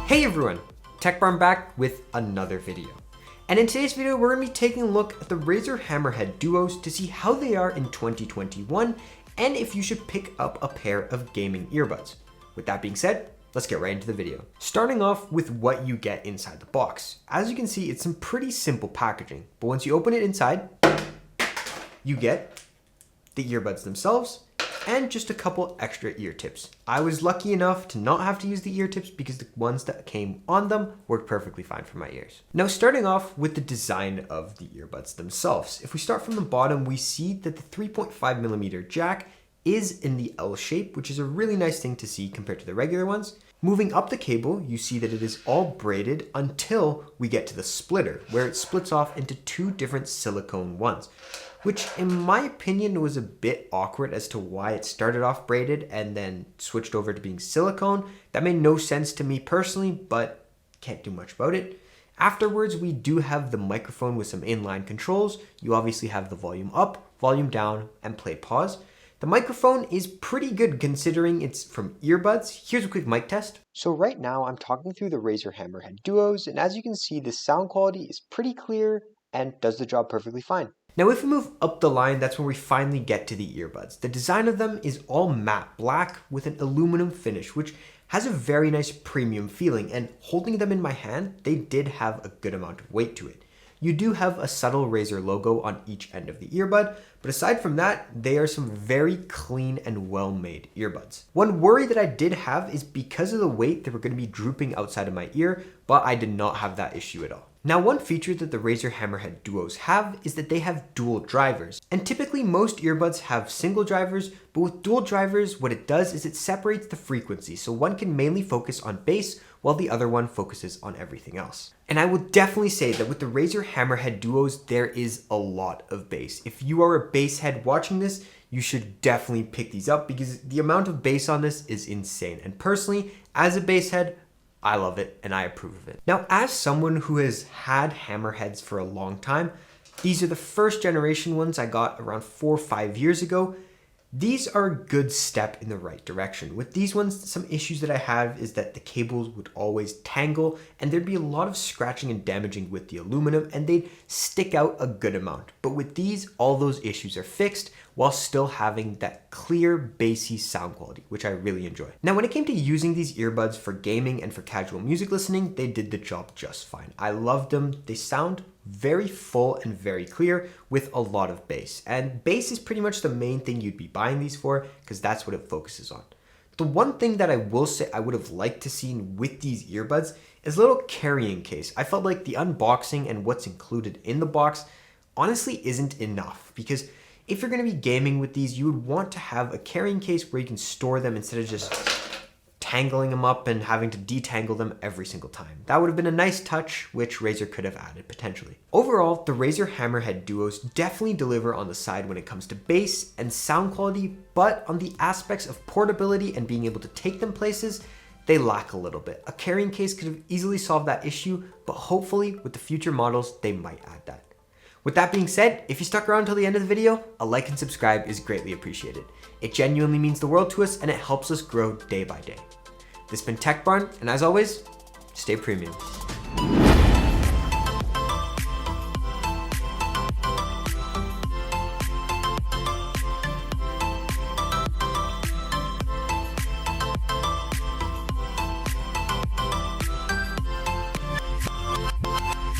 Hey everyone, Tech Barn back with another video. And in today's video, we're going to be taking a look at the Razer Hammerhead Duos to see how they are in 2021 and if you should pick up a pair of gaming earbuds. With that being said, let's get right into the video. Starting off with what you get inside the box. As you can see, it's some pretty simple packaging, but once you open it inside, you get the earbuds themselves and just a couple extra ear tips. I was lucky enough to not have to use the ear tips because the ones that came on them worked perfectly fine for my ears. Now, starting off with the design of the earbuds themselves. If we start from the bottom, we see that the 3.5mm jack is in the L shape, which is a really nice thing to see compared to the regular ones. Moving up the cable, you see that it is all braided until we get to the splitter, where it splits off into two different silicone ones, which in my opinion was a bit awkward as to why it started off braided and then switched over to being silicone. That made no sense to me personally, but can't do much about it. Afterwards, we do have the microphone with some inline controls. You obviously have the volume up, volume down, and play pause. The microphone is pretty good considering it's from earbuds. Here's a quick mic test. So right now I'm talking through the Razer Hammerhead Duos, and as you can see, the sound quality is pretty clear and does the job perfectly fine. Now if we move up the line, that's when we finally get to the earbuds. The design of them is all matte black with an aluminum finish, which has a very nice premium feeling, and holding them in my hand, they did have a good amount of weight to it. You do have a subtle Razer logo on each end of the earbud, but aside from that, they are some very clean and well-made earbuds. One worry that I did have is because of the weight, they were going to be drooping outside of my ear, but I did not have that issue at all. Now, one feature that the Razer Hammerhead Duos have is that they have dual drivers. And typically most earbuds have single drivers, but with dual drivers, what it does is it separates the frequency. So one can mainly focus on bass while the other one focuses on everything else. And I will definitely say that with the Razer Hammerhead Duos, there is a lot of bass. If you are a bass head watching this, you should definitely pick these up because the amount of bass on this is insane. And personally, as a bass head, I love it and I approve of it. Now, as someone who has had Hammerheads for a long time, these are the first generation ones I got around 4 or 5 years ago. These are a good step in the right direction. With these ones, some issues that I have is that the cables would always tangle and there'd be a lot of scratching and damaging with the aluminum and they'd stick out a good amount. But with these, all those issues are fixed while still having that clear, bassy sound quality, which I really enjoy. Now, when it came to using these earbuds for gaming and for casual music listening, they did the job just fine. I loved them. They sound very full and very clear with a lot of bass. And bass is pretty much the main thing you'd be buying these for because that's what it focuses on. The one thing that I will say I would have liked to see with these earbuds is a little carrying case. I felt like the unboxing and what's included in the box honestly isn't enough because if you're going to be gaming with these, you would want to have a carrying case where you can store them instead of just tangling them up and having to detangle them every single time. That would have been a nice touch, which Razer could have added potentially. Overall, the Razer Hammerhead Duos definitely deliver on the side when it comes to bass and sound quality, but on the aspects of portability and being able to take them places, they lack a little bit. A carrying case could have easily solved that issue, but hopefully with the future models, they might add that. With that being said, if you stuck around till the end of the video, a like and subscribe is greatly appreciated. It genuinely means the world to us and it helps us grow day by day. This has been Tech Barn, and as always, stay premium.